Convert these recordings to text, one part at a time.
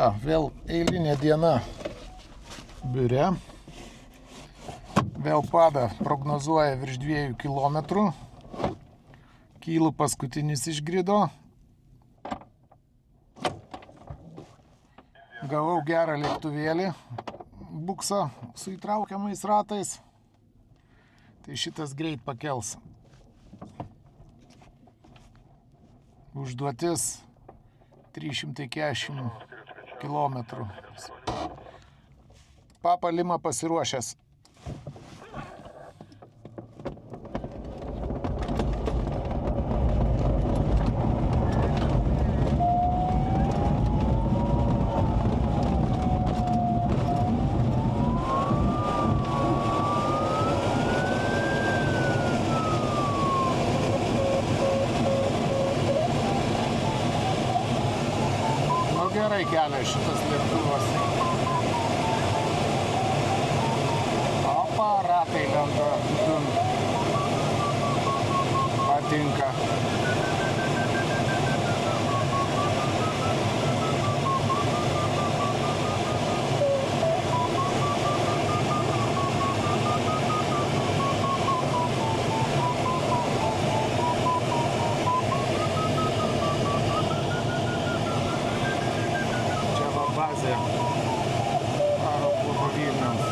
ką, vėl eilinė diena biure. Vėl padą prognozuoja virš 2 kilometrų. Kylu paskutinis iš grido. Gavau gerą lėktuvėlį, buksą su įtraukiamais ratais. Tai šitas greit pakels. Užduotis 340 kilometrų. Papa Lima pasiruošęs. Gerai kelia šitas lėktuvas. Opa, ratai lenda vidun. Patinka. Bazė aro klubo Vilniaus.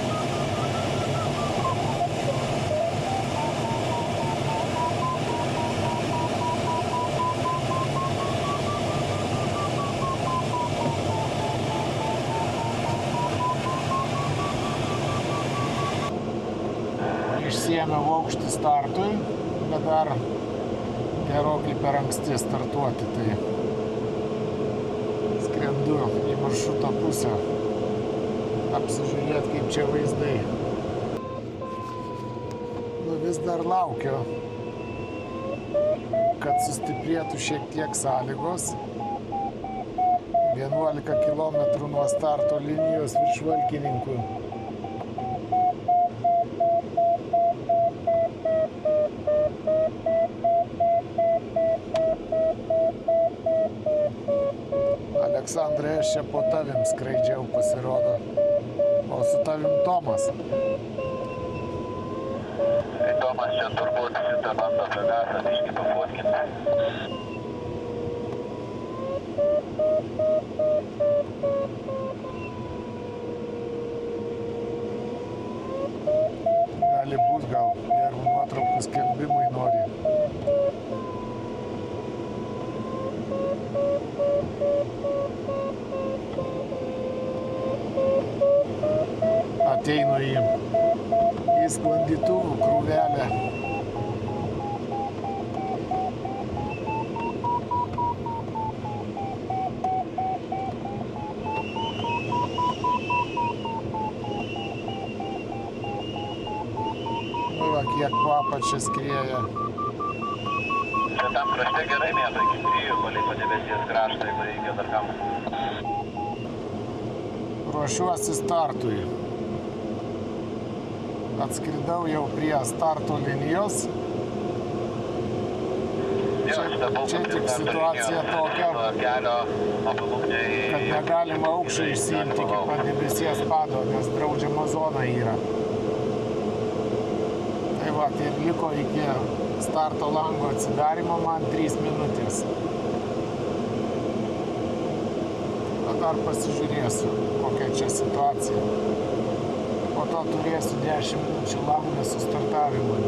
Išsiėmiau aukštį startui, bet dar gerokai per anksti startuoti, tai skrendu į maršruto pusę, apsižiūrėti, kaip čia vaizdai. Vis dar laukiu, kad sustiprėtų šiek tiek sąlygos. 11 km nuo starto linijos virš Valkininkų. Aleksandrai, aš čia po tavim skraidžiau, pasirodo. O su tavim Tomas. Tai Tomas čia turbūt šitą bando Pegasą biškį pafotkinti. Gali būt, gal gerų nuotraukų skelbimui nori. Ateinu į sklandytuvų krūvelę. Nu va, kiek kvapą čia skrieja. Čia tam krašte gerai mėto iki 3, palei padebesies kraštą, jeigu reikia dar kam. Ruošiuosi startui. Atskridau jau prie starto linijos. Čia tik situacija tokia, kad negalima aukščio išsiimti iki padebesies pado, nes draudžiama zona yra. Tai va, tai liko iki starto lango atsidarimo man 3 minutės. Dar pasižiūrėsiu, kokia čia situacija. Po to turėsiu 10 minučių langą su startavimui.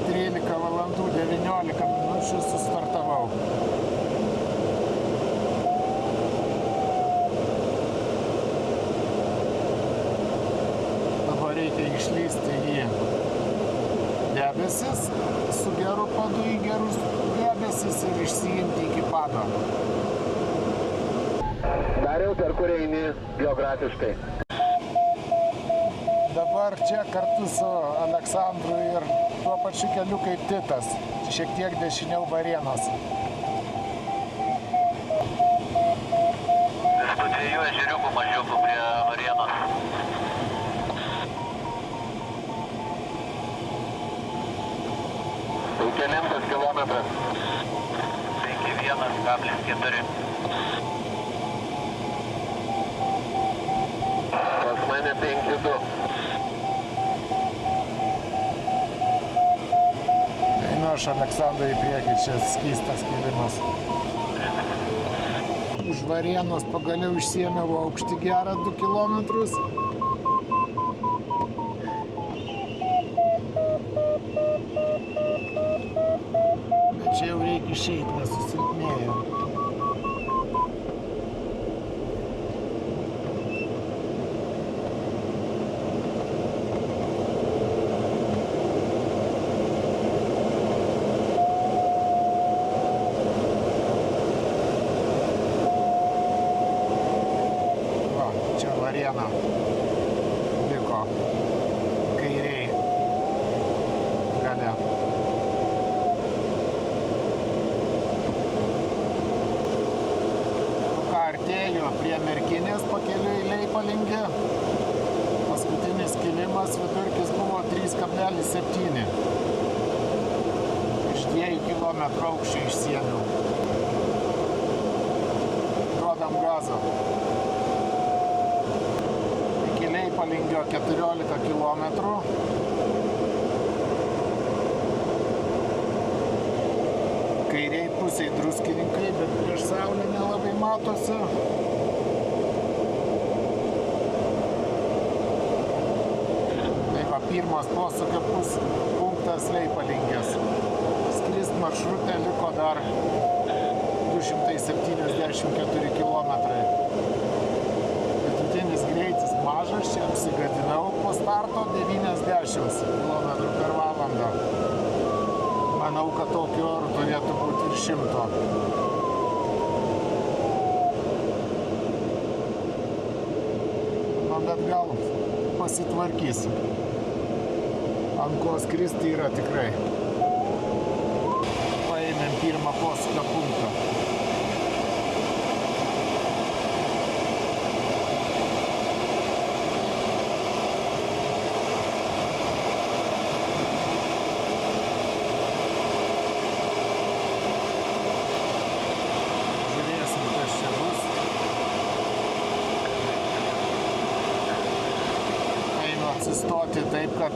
13 valandų 19 minučių sustartavau. Dabar reikia išlysti į debesis, su geru padu į gerus debesis ir išsiimti iki pado. Dariau, per kur eini geografiškai? Dabar čia kartu su Aleksandru ir tuo pačiu keliu kaip Titas, šiek tiek dešiniau Varėnos. Tų 2 ežeriukų mažiukų prie Varėnos. Tai kelintas kilometras? 51 2,4. Pas mane 5,2. Einu aš Aleksandrai į priekį, čia skystas kilimas. Už Varėnos pagaliau išsiėmiau aukštį gerą 2 kilometrus. Bet čia jau reikia išeiti, nes susilpnėjau. Varėna liko kairiai gale. Ką artėju prie Merkinės pakeliui į Leipalingį. Paskutinis kilimas vidurkis buvo 3,7. Iš 2 km aukščio išsiėmiau. Duodam gazą. Leipalingio 14 km. Kairiai pusiai Druskininkai, bet prieš saulę nelabai matosi. Tai va, pirmas posūkio punktas Leipalingės. Skrist maršrutė liko dar 274 km. Vidutinis greitis mažas, čia apsigadinau po starto 90 km per valandą. Manau, kad tokiu oru turėtų būti ir 100. Na, bet gal pasitvarkysiu. Ant ko skristi yra tikrai. Paėmėm pirmą posūkio punktą. Atsistoti taip, kad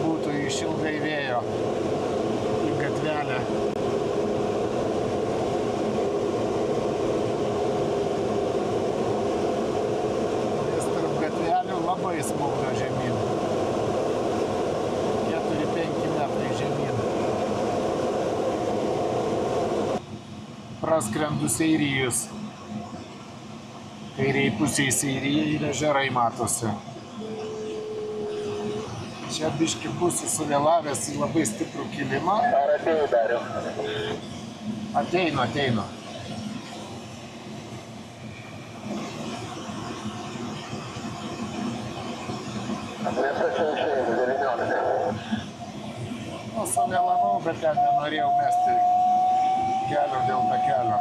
būtų išilgai vėjo į gatvelę. Nes tarp gatvelių labai smūgna žemyn. 4-5 metrai žemyn. Praskrendu Seirijus. Kairiai pusiai Seirijai ir ežerai matosi. Čia biški būsiu suvėlavęs į labai stiprų kilimą. Ar atėjai, Dariau? Ateinu. Nes aš jau išėjau 19. Nu, suvėlavau, bet ten nenorėjau mesti kelio dėl takelio.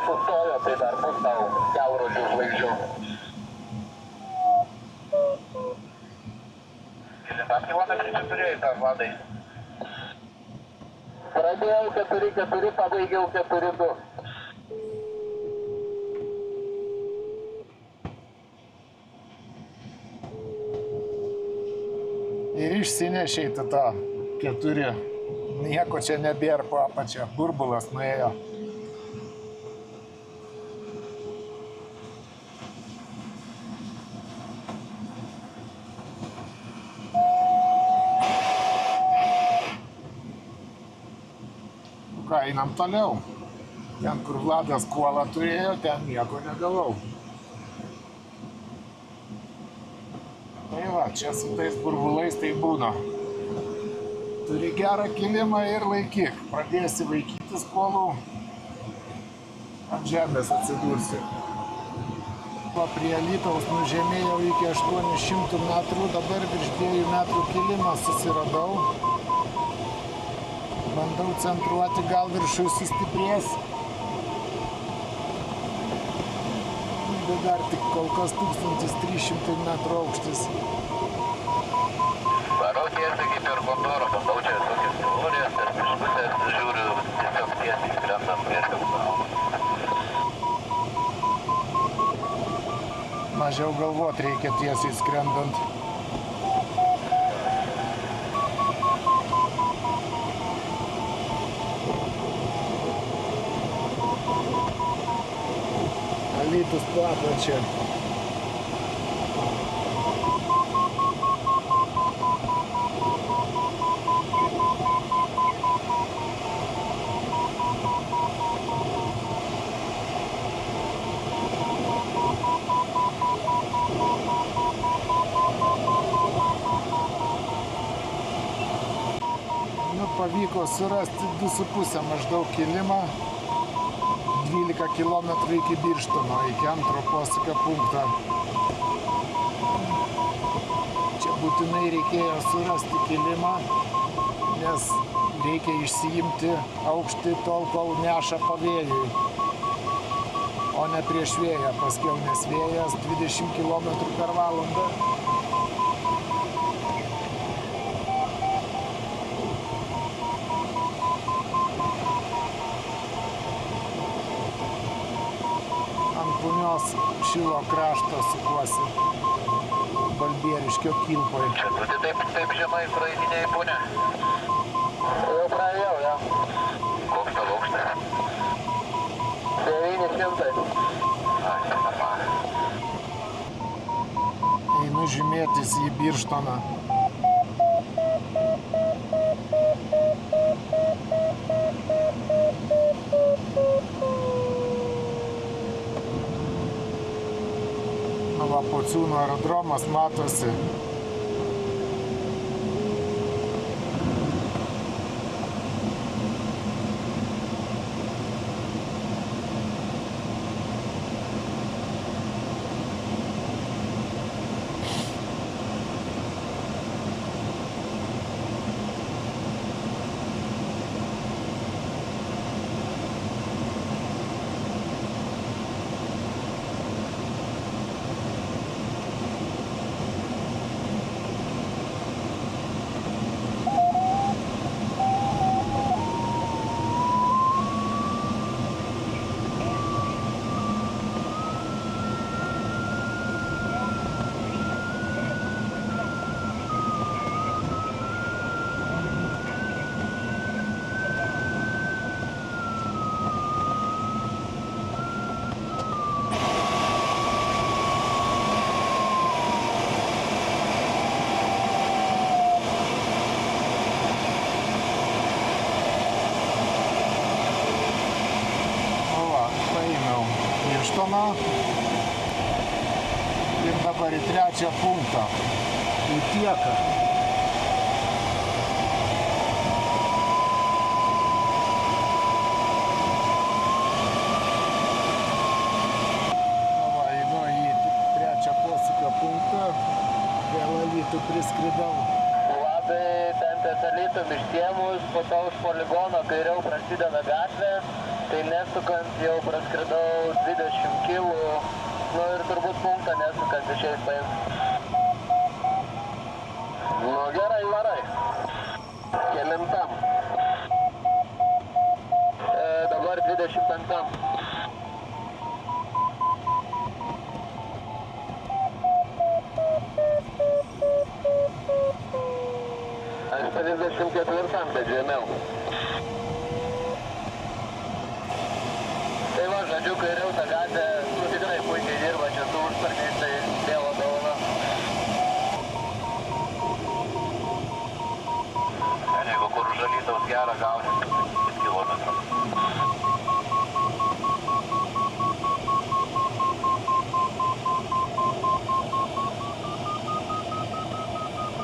Sustojo, tai dar bus tau kelrodžių žvaigždžių. Kilometrį čia turėjai tą vadai. Pradėjau 4,4, pabaigiau 4,2. Ir išsinešei tą 4. Nieko čia nebėra po apačią. Burbulas nuėjo. Einam toliau. Ten, kur Vladas kuolą turėjo, ten nieko negavau. Tai va, čia su tais burbulais tai būna. Turi gerą kilimą ir laikyk. Pradėsi vaikytis kuolų, ant žemės atsidursi. Prie Alytaus nužemėjau iki 800 metrų, dabar virš 2 metrų kilimą susiradau. Bandau centruoti, gal viršus sustiprės. Bet dar tik kol kas 1300 metrų aukštis. Varau tiesiai kaip ir kontorą, bandau čia visokias teorijas, ir iš pusės žiūriu, tiesiog tiesiai skrendam prieš kalbą. Mažiau galvot reikia tiesiai skrendant. Alytus paplačia. Pavyko surasti 2,5 maždaug kilimą, 12 km iki Birštono, iki antro posūkio punkto. Čia būtinai reikėjo surasti kilimą, nes reikia išsiimti aukštį tol, kol neša pavėjui, o ne prieš vėją paskiau, nes vėjas 20 km per valandą. Punios šilo krašto sukuosi Balbieriškio kilpoje. Čia tu taip žemai praeidinėjai Punę? Jau praėjau, ja. Koks tavo aukštas? 900. Ai, čia normaliai. Einu žymėtis į Birštoną. Pociūno aerodromas matosi. Ir dabar į trečią punktą. Į Tieką. Einu į trečią posūkio punktą. Vėl Alytų priskridau. Vladai, ten ties Alytum išsiemus, po to už poligono kairiau prasideda gatvė. Tai nesukant jau praskridau 20 kilų, nu ir turbūt punktą nesukant išeis paim. Nu gerai, varai. Kelintam? Dabar 25. Aš 54, bet žemiau. Tai va, žodžiu, kairiau tą gatvę, tu tikrai puikiai dirba, čia su užsparniais, tai dievo dovana. Jeigu kur už Alytaus gerą gausi, tai kilometrą.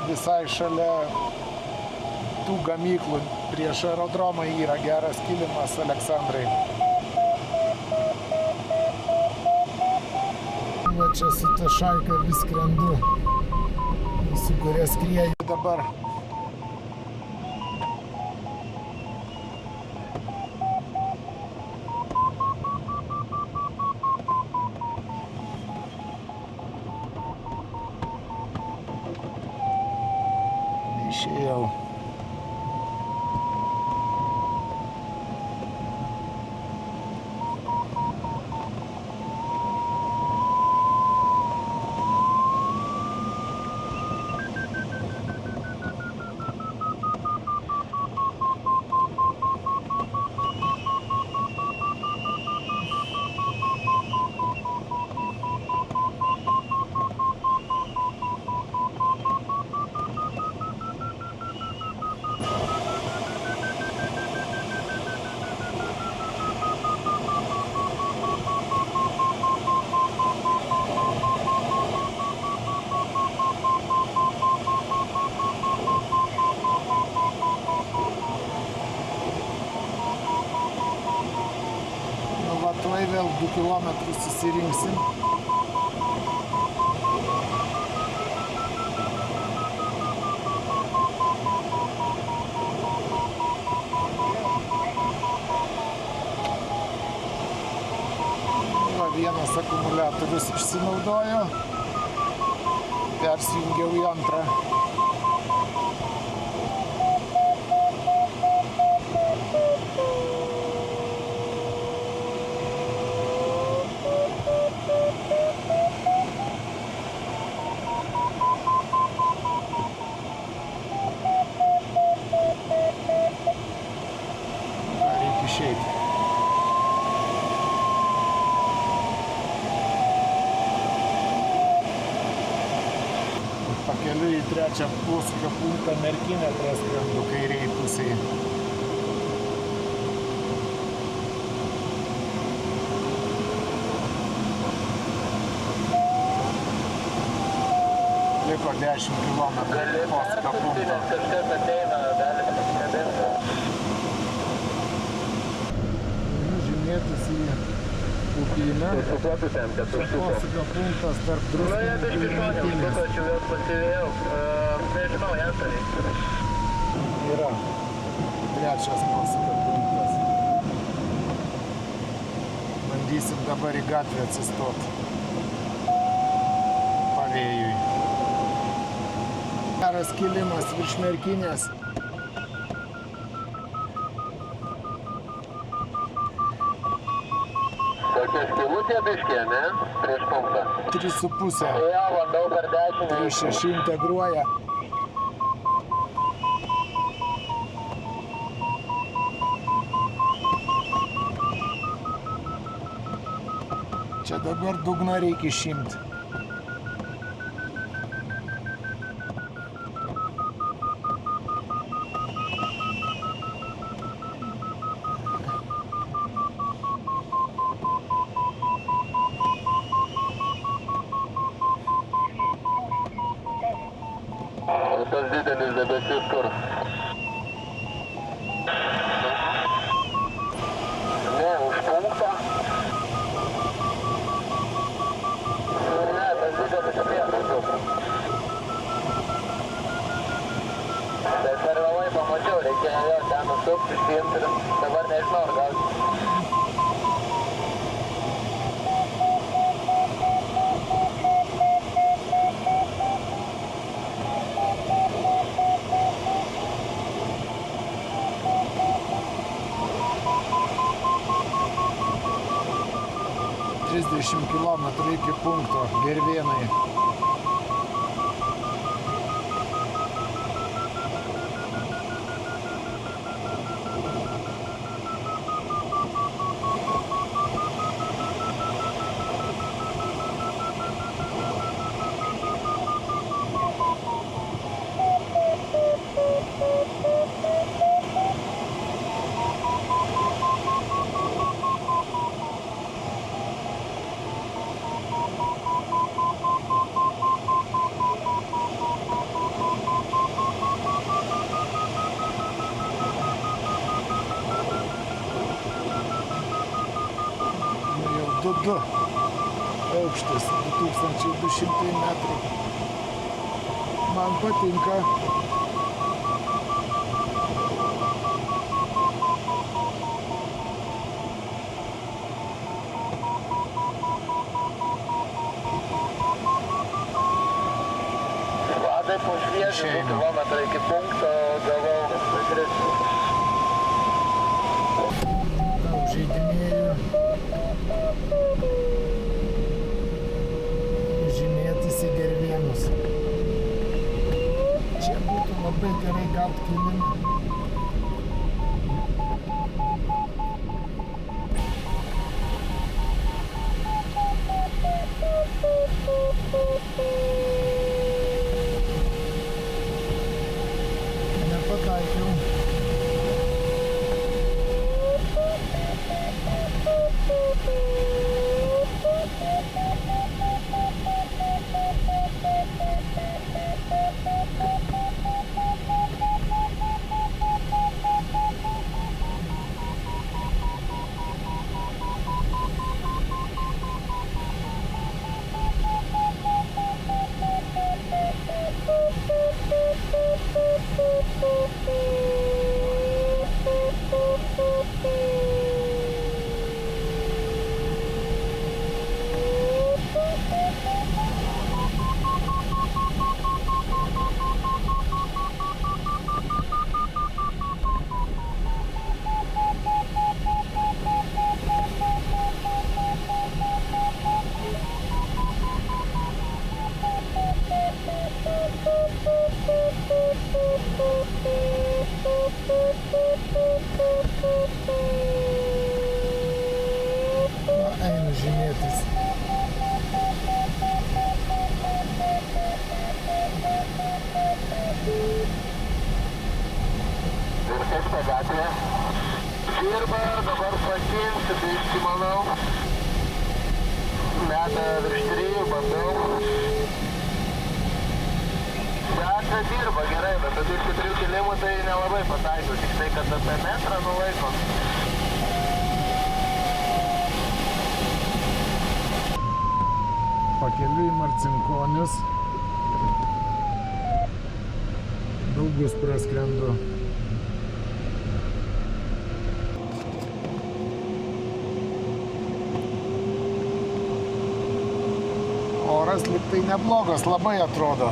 Visai šalia tų gamyklų prieš aerodromą yra geras kilimas, Aleksandrai. Va čia su ta šaika vis skrendu, su kuria skrieju dabar. Išėjau. Tuoj vėl 2 kilometrus susirinksim. Va, vienas akumuliatorius išsinaudojo. Persijungiau į antrą. Išeiti. Pakeliu į trečią posūkio punktą Merkinę praskrendu kairiai pusėje. Liko 10 kilometrų posūkio punktą. Kažkas ateina, gali pasikabinti. Žymėtis į upynę. Posūkio punktas tarp Nu, jie biški Druskininkų ir šonė užsuko, Merkinės. aš jau vėl pasivėjau. Nežinau, Jensarį. Yra trečias posūkio punktas. Bandysim dabar į gatvę atsistoti. Pavėjui. Geras kilimas virš Merkinės. Tokia skilutė biškė, ne? Prieš punktą. 3,5. Jo, bandau per 10. 3,6 integruoja. Čia dabar dugną reikia išimti. Tas didelis debesis kur? Ne, už punktą. Ne, tas didelis priešas. Tai per vėlai pamačiau, reikėjo vėl ten nusukti, išsiimti ir dabar nežinau, ar gal. Kilometrų iki punkto Gervėnai. Du aukštas, 2200 metrų. Man patinka. po šviežių Išeina. kilometrą iki punkto gavau agresijų. Užeidinėju. Žymėtis į Gervėnus. Čia būtų labai gerai gauti kilimą. Nepataikiau. Einu žymėtis. Ir kaip ta gatvė? Dirba, dabar pakinsiu, biškį manau. Meta virš 3, bandau. Gatvė dirba gerai, bet tada iš 3 kilimų tai nelabai pataikiau, tik tai, kad apie metrą nulaiko. Pakeliu į Marcinkonius. Daugus praskrendu. Oras liktai neblogas, labai atrodo.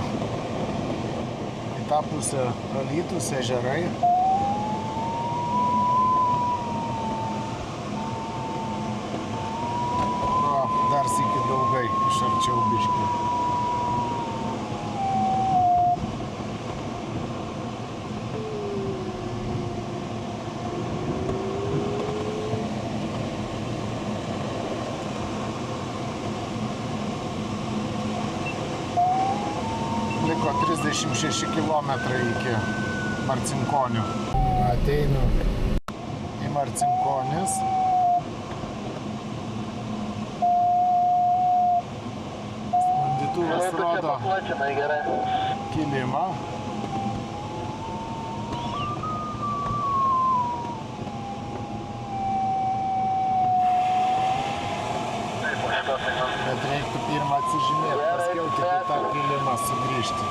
Į tą pusę Alytus, ežerai. Dar sykį Daugai, iš arčiau biškį. Liko 36 kilometrai iki Marcinkonių. Ateinu į Marcinkonis. Sklandytuvas rodo kilimą. Bet reiktų pirmą atsižymėti, paskiau tik į tą kilimą sugrįžti.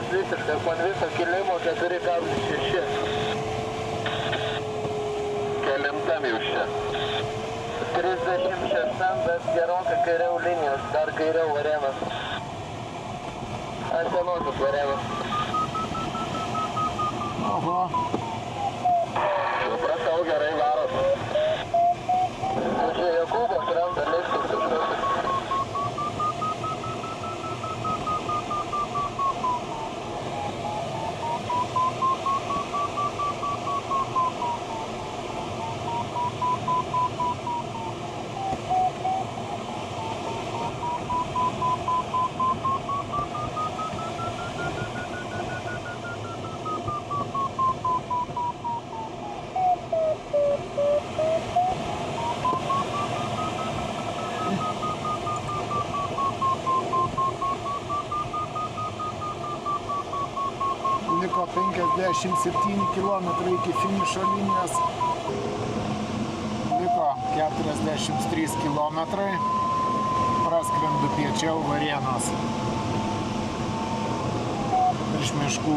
Visiškai po viso kilimo 4,6. Kelintam jau čia. 36, bet gerokai kairiau linijos, dar kairiau varenas. Senosios varenas. Oho. Supratau, gerai varot. Čia Jokūbas randa leistus kažkokius. 27 km iki finišo linijos. Liko 43 km. Praskrendu piečiau Varėnos. Virš miškų.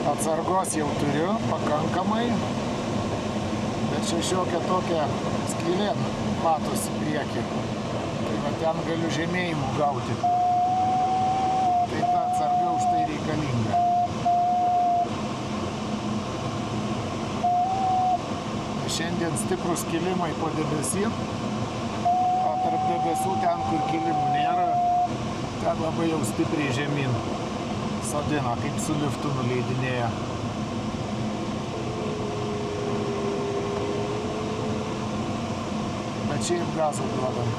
Atsargos jau turiu pakankamai, bet čia šiokia tokia skylė matosi priekį. Tai va ten galiu žemėjimų gauti. Tai ta atsarga už tai reikalinga. Šiandien stiprus kilimai po debesim, o tarp debesų ten, kur kilimų nėra, ten labai jau stipriai žemyn sodina, kaip su liftu nuleidinėja. Bet šiaip gazų duodam.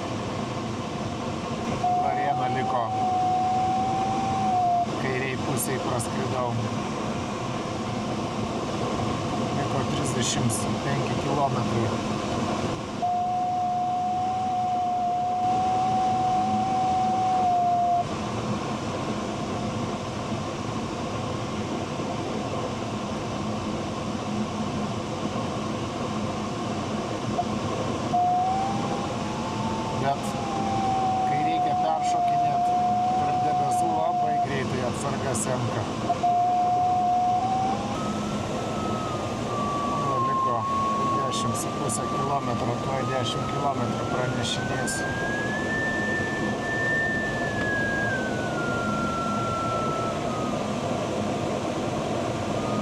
Varėna liko. Kairiai pusiai praskridau. Liko 35 kilometrai. Bet kai reikia peršokinėti tarp debesų, labai greitai atsarga senka. Liko 10,5 km, tuoj 10 km pranešinėsiu.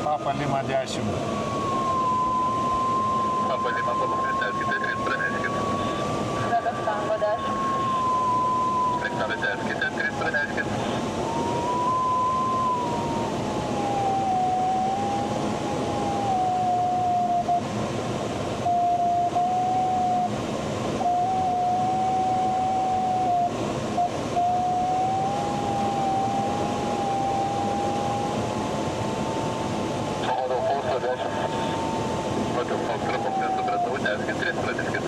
Papa Lima 10. Papa Lima, palūkės, tęskite 3, praneškite. Tango 10. Tango 10, 3 praneškit. Parodau pulsą 10. Matau, Foxtrot, nesupratau, tęskit 3 praneškit.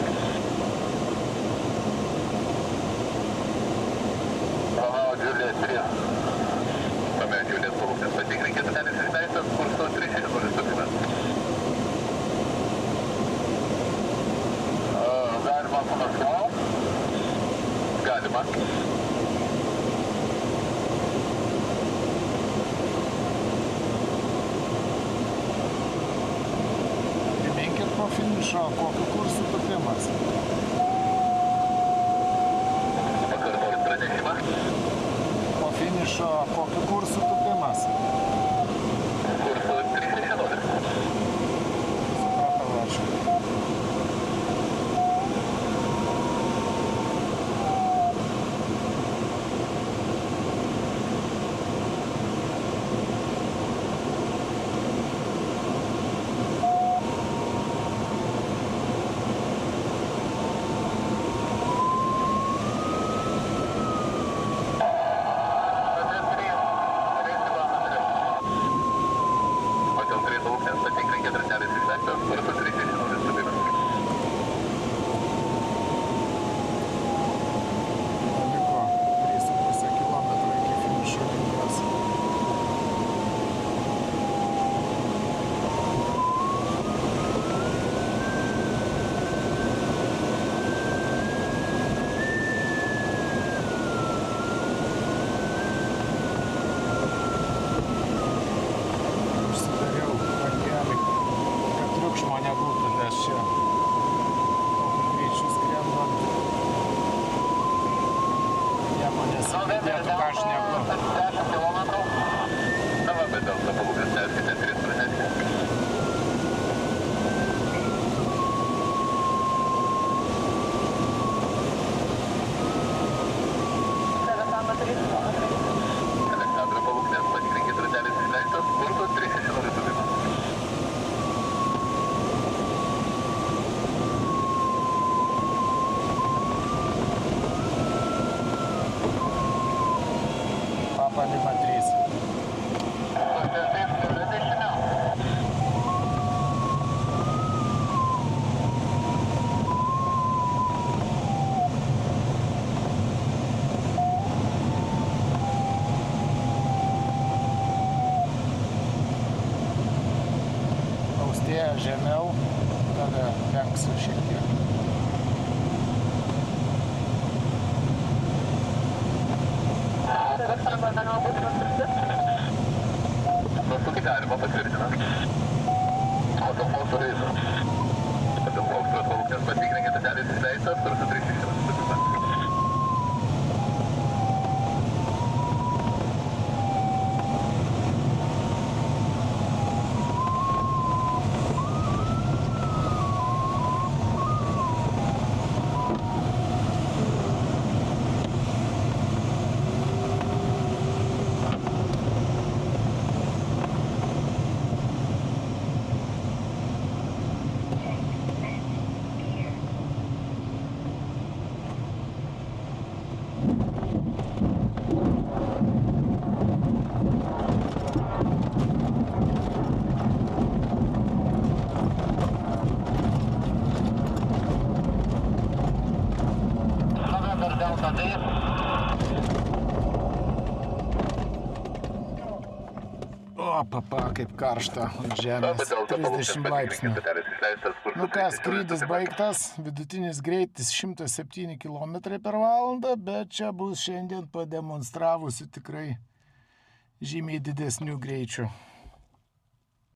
Juliet 3. Tuomet Juliet palūkės patikrinkit, tenis išleistas, kurso 360 stopimas. Galima panašau? Galima. Priminkit po finišo, kokiu kursu tupimas. Pakartosit pranešimą. Finišo kokiu kursu tupimas? Kursu 360. Supratau, ačiū. Pradėję žemiau, tada vengsiu šiek tiek. Pasukite arba patvirtina. Hotel Fox reisas. Hotel Fox palūkės patikrinkite telis įleistas, kur su 300. O, papa, kaip karšta ant žemės. 30 laipsnių. Nu ką, skrydis baigtas, vidutinis greitis 107 km per valandą, bet čia bus šiandien pademonstravusi tikrai žymiai didesnių greičių.